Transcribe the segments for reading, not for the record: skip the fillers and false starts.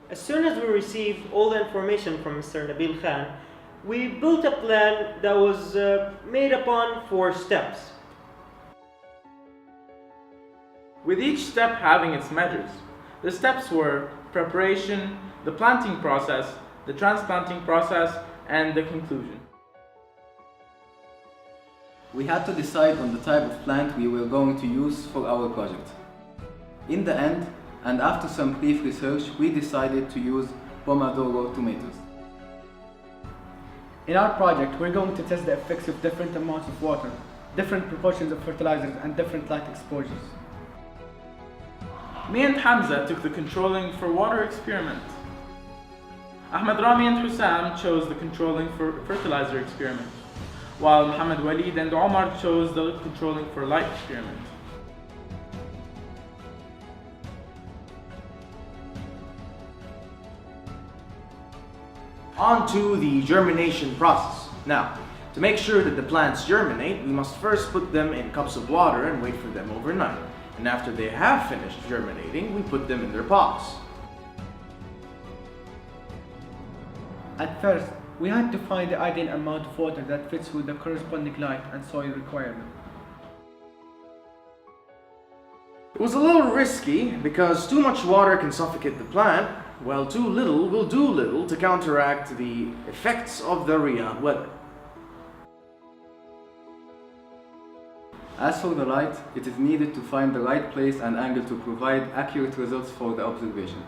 As soon as we received all the information from Mr. Nabil Khan, we built a plan that was made upon 4 steps. With each step having its measures. The steps were preparation, the planting process, the transplanting process, and the conclusion. We had to decide on the type of plant we were going to use for our project. In the end, and after some brief research, we decided to use Pomodoro tomatoes. In our project, we're going to test the effects of different amounts of water, different proportions of fertilizers, and different light exposures. Me and Hamza took the controlling for water experiment. Ahmed Rami and Husam chose the controlling for fertilizer experiment, while Mohamed Walid and Omar chose the controlling for light experiment. On to the germination process. Now, to make sure that the plants germinate, we must first put them in cups of water and wait for them overnight. And after they have finished germinating, we put them in their pots. At first, we had to find the ideal amount of water that fits with the corresponding light and soil requirement. It was a little risky because too much water can suffocate the plant, while too little will do little to counteract the effects of the Riyadh weather. As for the light, it is needed to find the right place and angle to provide accurate results for the observation.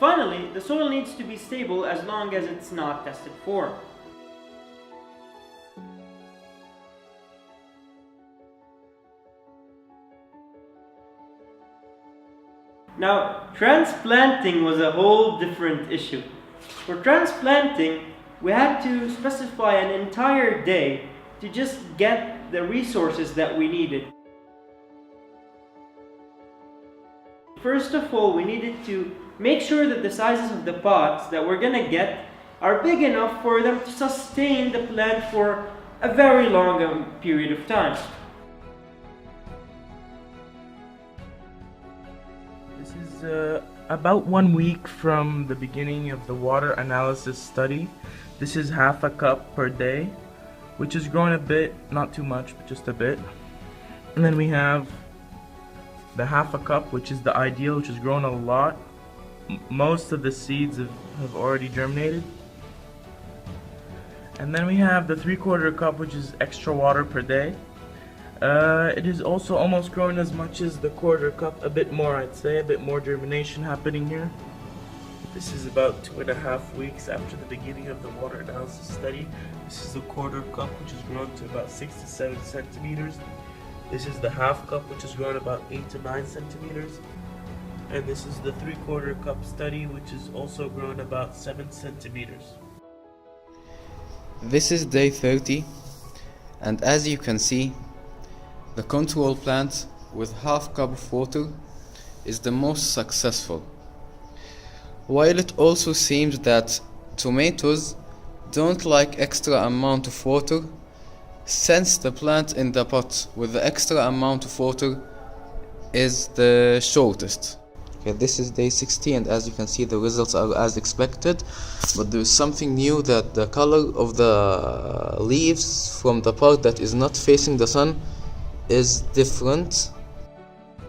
Finally, the soil needs to be stable as long as it's not tested for. Now, transplanting was a whole different issue. For transplanting, we had to specify an entire day to just get the resources that we needed. First of all, we needed to make sure that the sizes of the pots that we're gonna get are big enough for them to sustain the plant for a very long period of time. This is about 1 week from the beginning of the water analysis study. This is half a cup per day, which is grown a bit, not too much, but just a bit. And then we have the half a cup, which is the ideal, which has grown a lot. Most of the seeds have already germinated. And then we have the 3/4 cup, which is extra water per day. It is also almost grown as much as the 1/4 cup, a bit more I'd say, a bit more germination happening here. This is about 2.5 weeks after the beginning of the water analysis study. This is the 1/4 cup, which has grown to about 6 to 7 centimeters. This is the half cup, which has grown about 8 to 9 centimeters. And this is the 3/4 cup study, which has also grown about 7 centimeters. This is day 30, and as you can see, the control plant with half cup of water is the most successful. While it also seems that tomatoes don't like extra amount of water, since the plant in the pot with the extra amount of water is the shortest. Okay, this is day 60, and as you can see, the results are as expected, but there is something new, that the color of the leaves from the part that is not facing the sun is different.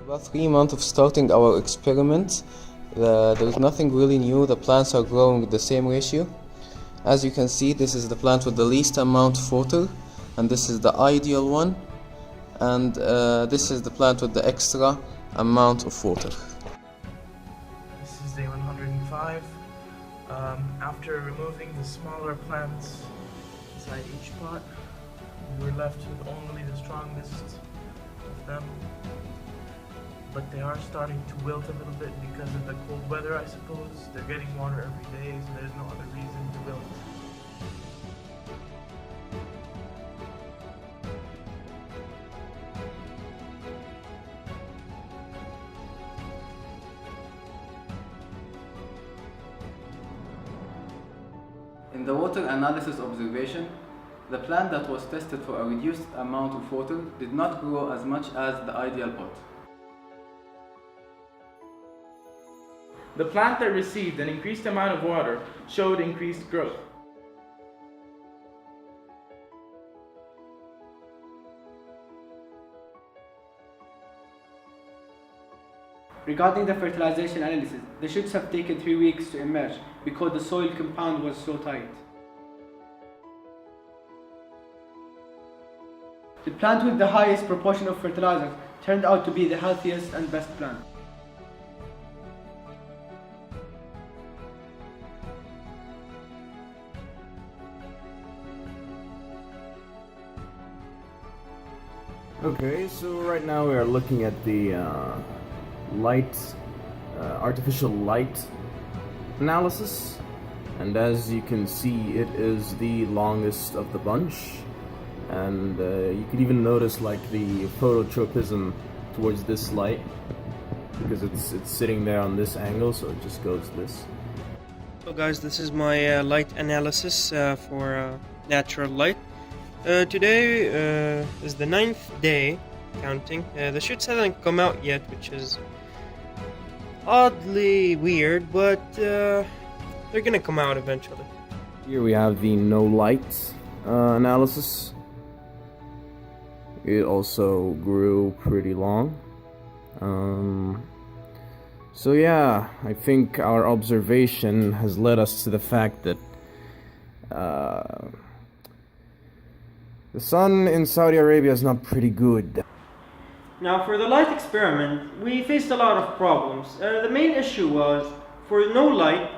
About 3 months of starting our experiment, there is nothing really new. The plants are growing with the same ratio. As you can see, this is the plant with the least amount of water, and this is the ideal one, and this is the plant with the extra amount of water. This is day 105. After removing the smaller plants inside each pot, we were left with only the strongest of them. But they are starting to wilt a little bit because of the cold weather, I suppose. They're getting water every day, so there's no other reason to wilt. In the water analysis observation, the plant that was tested for a reduced amount of water did not grow as much as the ideal pot. The plant that received an increased amount of water showed increased growth. Regarding the fertilization analysis, the shoots have taken 3 weeks to emerge because the soil compound was so tight. The plant with the highest proportion of fertilizers turned out to be the healthiest and best plant. Okay, so right now we are looking at the artificial light analysis, and as you can see, it is the longest of the bunch, and you could even notice like the phototropism towards this light because it's sitting there on this angle, so it just goes this. So guys, this is my light analysis for natural light. Today is the 9th day counting. The shoots haven't come out yet, which is oddly weird, but they're gonna come out eventually. Here we have the no light analysis. It also grew pretty long. So yeah, I think our observation has led us to the fact that the sun in Saudi Arabia is not pretty good. Now for the light experiment, we faced a lot of problems. The main issue was, for no light,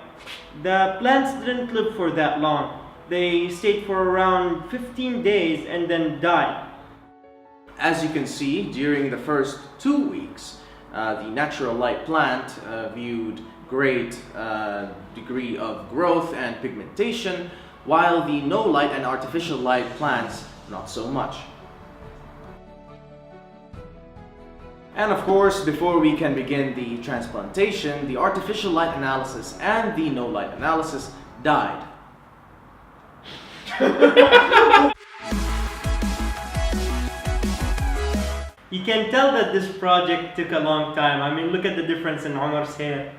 the plants didn't live for that long. They stayed for around 15 days and then died. As you can see, during the first 2 weeks, the natural light plant viewed great degree of growth and pigmentation, while the no light and artificial light plants not so much. And of course, before we can begin the transplantation, the artificial light analysis and the no light analysis died. You can tell that this project took a long time. I mean, look at the difference in Omar's hair.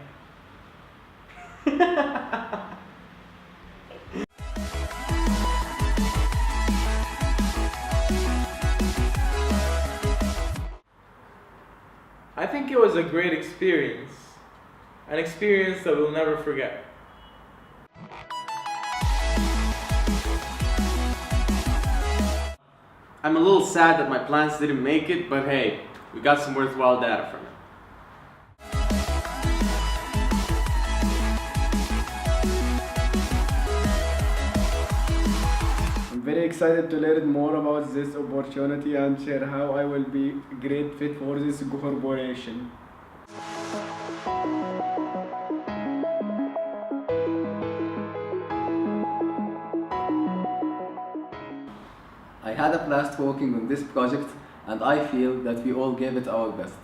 I think it was a great experience. An experience that we'll never forget. I'm a little sad that my plants didn't make it, but hey, we got some worthwhile data from it. I'm very excited to learn more about this opportunity and share how I will be a great fit for this corporation. I had a blast working on this project, and I feel that we all gave it our best.